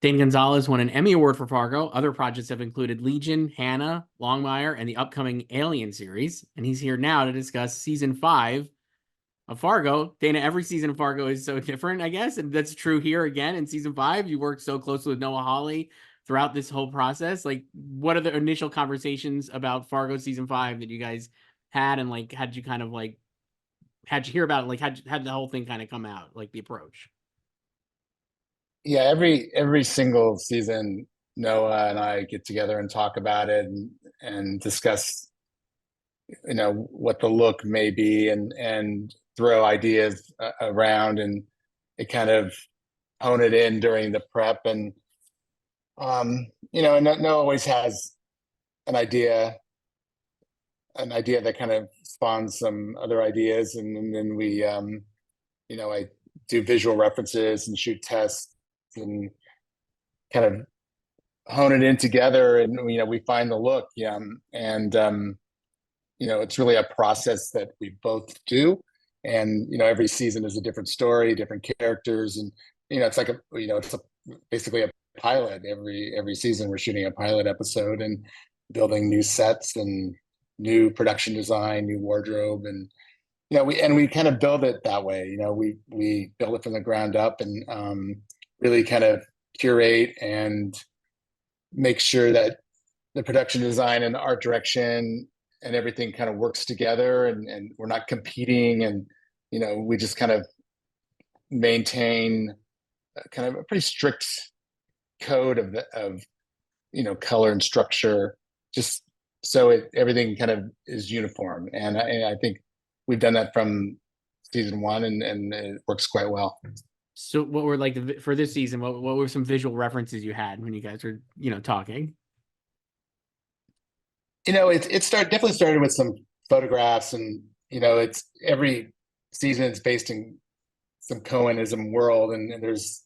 Dana Gonzales won an Emmy Award for Fargo. Other projects have included Legion, Hannah, Longmire, and the upcoming Alien series. And he's here now to discuss season 5 of Fargo. Dana, every season of Fargo is so different, I guess. And that's true here again in season 5. You worked so closely with Noah Hawley throughout this whole process. Like, what are the initial conversations about Fargo season 5 that you guys had? And like, how'd you kind of like, how'd you hear about it? Like, how'd the whole thing kind of come out? Like the approach? Yeah, every single season, Noah and I get together and talk about it and discuss, what the look may be and throw ideas around and it kind of hone it in during the prep and Noah always has an idea, an idea that kind of spawns some other ideas and then I do visual references and shoot tests and kind of hone it in together and we find the look, yeah, and it's really a process that we both do, and every season is a different story, different characters, and it's like basically a pilot. Every season we're shooting a pilot episode and building new sets and new production design, new wardrobe, and we kind of build it that way. We build it from the ground up and really kind of curate and make sure that the production design and the art direction and everything kind of works together and we're not competing, and we just kind of maintain kind of a pretty strict code of color and structure, just so everything kind of is uniform, and I think we've done that from season one, and it works quite well. So what were like for this season, what were some visual references you had when you guys were, talking? It definitely started with some photographs, and it's every season it's based in some Cohenism world, and there's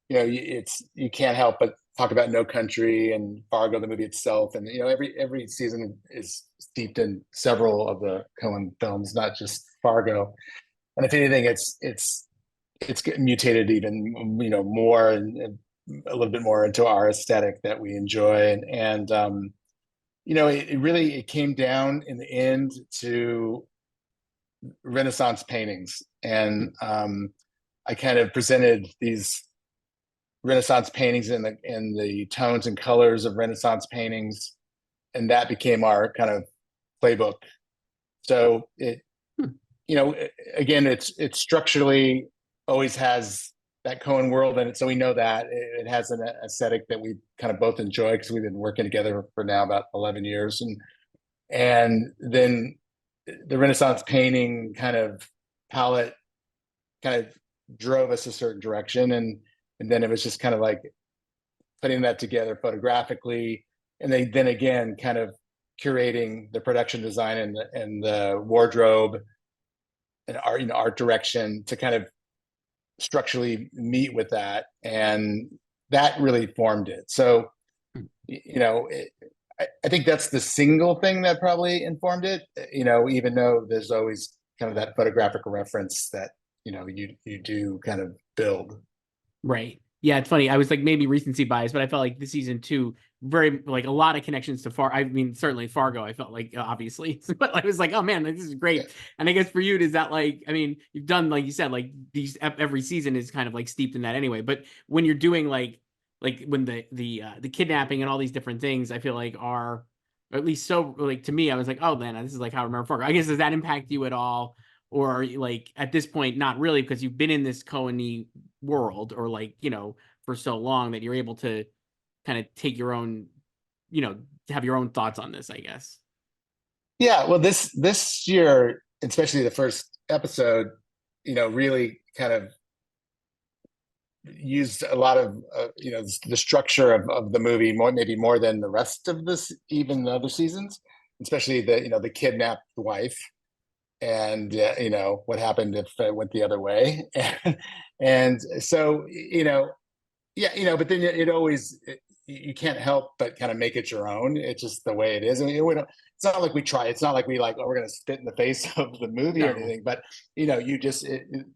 you can't help but talk about No Country and Fargo, the movie itself, and every season is steeped in several of the Cohen films, not just Fargo. And if anything, it's getting mutated even more and a little bit more into our aesthetic that we enjoy, it came down in the end to Renaissance paintings, and I kind of presented these Renaissance paintings in the tones and colors of Renaissance paintings, and that became our kind of playbook. So Hmm. again, it's structurally always has that Cohen world in it, so we know that it has an aesthetic that we kind of both enjoy because we've been working together for now about 11 years, and then the Renaissance painting kind of palette kind of drove us a certain direction, and then it was just kind of like putting that together photographically, and then again kind of curating the production design and the wardrobe and art direction to kind of structurally meet with that, and that really formed it. So I think that's the single thing that probably informed it, even though there's always kind of that photographic reference that you do kind of build. Right. Yeah, it's funny. I was like maybe recency bias, but I felt like this season two, very like a lot of connections to I mean, certainly Fargo, I felt like obviously, but I was like, oh man, this is Yeah. great. And I guess for you, is that like, I mean, you've done, like you said, like these every season is kind of like steeped in that anyway. But when you're doing like when the kidnapping and all these different things, I feel like are, or at least so like to me, I was like, oh man, this is like how I remember Fargo. I guess does that impact you at all? Or like at this point, not really, because you've been in this Cohen world, or like, for so long that you're able to kind of take your own, have your own thoughts on this, I guess. Yeah, well, this year, especially the first episode, really kind of used a lot of the structure of the movie more, maybe more than the rest of this, even the other seasons, especially the kidnapped wife, and what happened if it went the other way, and so yeah, but then it always you can't help but kind of make it your own. It's just the way it is. I mean, we don't, it's not like we try. It's not like we like, oh, we're going to spit in the face of the movie or No. anything. But you just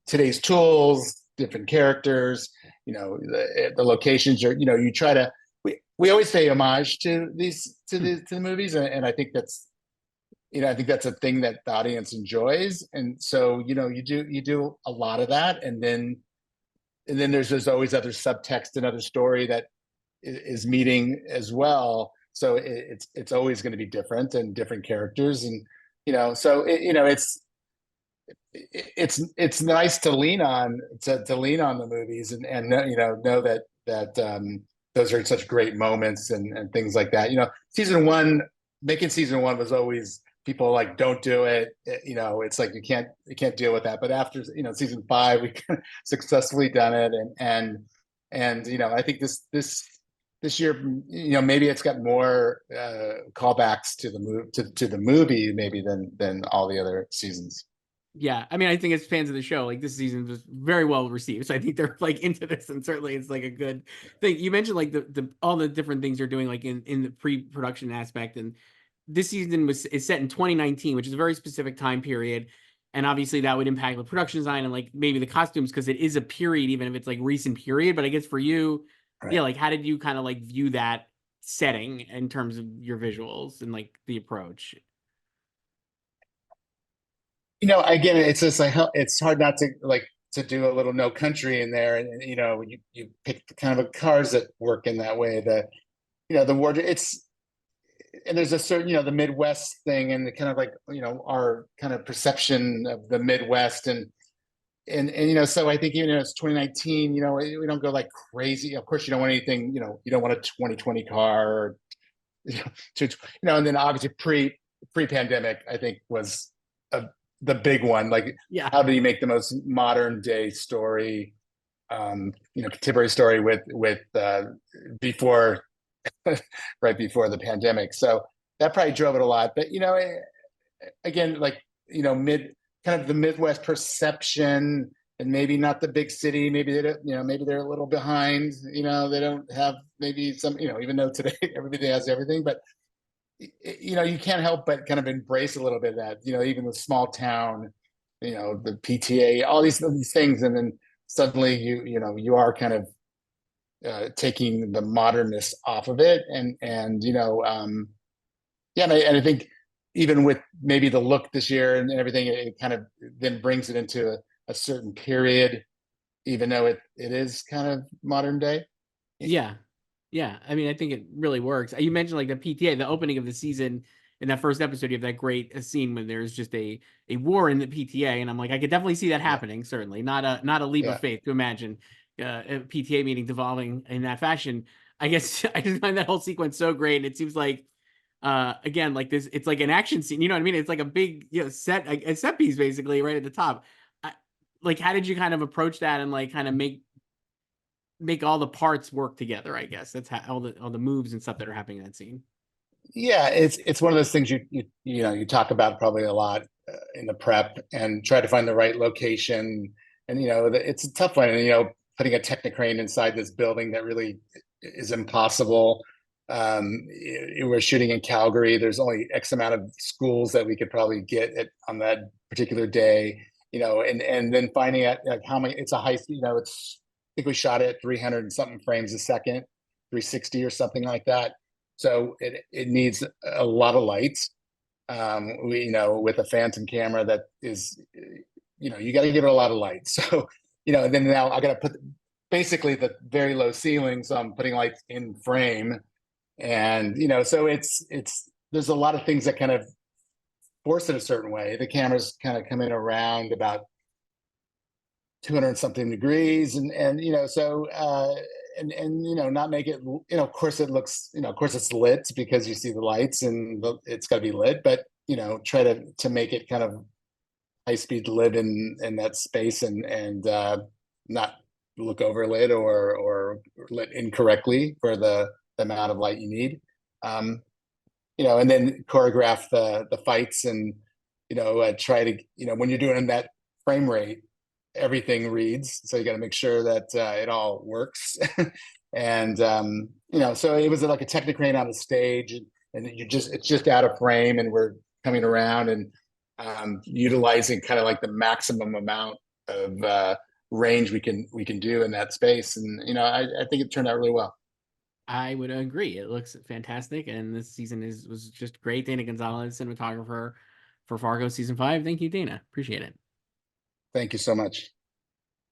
today's tools, different characters, the locations are, you try to, we always pay homage to the movies. And I think I think that's a thing that the audience enjoys. And so, you do a lot of that. And then there's always other subtext and other story that is meeting as well. So it's always going to be different and different characters. And, so it's nice to lean on the movies and know that those are such great moments and things like that. Making season one was always, people like, don't do it. It's like you can't deal with that. But after season 5, we successfully done it, and I think this year, maybe it's got more callbacks to the movie maybe than all the other seasons. Yeah, I mean, I think as fans of the show, like this season was very well received, so I think they're like into this, and certainly it's like a good thing. You mentioned like the all the different things you're doing, like in the pre-production aspect, and this season is set in 2019, which is a very specific time period, and obviously that would impact the production design and like maybe the costumes, because it is a period, even if it's like recent period. But I guess for you, Right. yeah, like how did you kind of like view that setting in terms of your visuals and like the approach? Again, it's just like, it's hard not to do a little No Country in there, and you pick kind of cars that work in that way. The wardrobe, and there's a certain, the Midwest thing, and the kind of like, our kind of perception of the Midwest, and so I think, it's 2019, we don't go like crazy. Of course, you don't want anything, you don't want a 2020 car, or, and then obviously pre-pandemic, I think was the big one. Like, Yeah. how do you make the most modern day story, contemporary story with before, right before the pandemic. So that probably drove it a lot. But again, like, kind of the Midwest perception, and maybe not the big city. Maybe they don't, maybe they're a little behind. They don't have maybe some, even though today everybody has everything, but you can't help but kind of embrace a little bit of that. Even the small town, the PTA, all these things, and then suddenly you are kind of taking the modernness off of it, and yeah, and I think even with maybe the look this year and everything, it kind of then brings it into a certain period, even though it is kind of modern day. Yeah. Yeah. I mean, I think it really works. You mentioned like the PTA, the opening of the season. In that first episode, you have that great scene when there's just a war in the PTA, and I'm like, I could definitely see that Yeah, happening. Certainly, not a leap of yeah. faith to imagine a PTA meeting devolving in that fashion. I guess I just find that whole sequence so great, and it seems like again, like this, it's like an action scene. You know what I mean? It's like a big, set, a set piece basically right at the top. I, like, how did you kind of approach that and like kind of make all the parts work together? I guess that's how all the moves and stuff that are happening in that scene. Yeah, it's one of those things you talk about probably a lot in the prep, and try to find the right location. And it's a tough one. And putting a Technicrane inside this building that really is impossible. We're shooting in Calgary. There's only X amount of schools that we could probably get on that particular day. And then finding out like how many. It's a high. It's, I think we shot it at 300 and something frames a second, 360 or something like that. So it needs a lot of lights. With a phantom camera that is, you got to give it a lot of light. So, and then now I got to put basically the very low ceiling, so I'm putting lights in frame, and so there's a lot of things that kind of force it a certain way. The cameras kind of come in around about 200 something degrees, and so not make it, of course it looks, of course it's lit because you see the lights, and it's got to be lit, but try to make it kind of high speed lit in that space, and not look overlit or lit incorrectly for the amount of light you need. And then choreograph the fights, and try to, when you're doing that frame rate, everything reads, so you got to make sure that it all works. And so it was like a Technicrane on the stage, and it's just out of frame, and we're coming around and utilizing kind of like the maximum amount of range we can do in that space. And I think it turned out really well. I would agree. It looks fantastic, and this season was just great. Dana Gonzales, cinematographer for Fargo season 5. Thank you, Dana. Appreciate it. Thank you so much.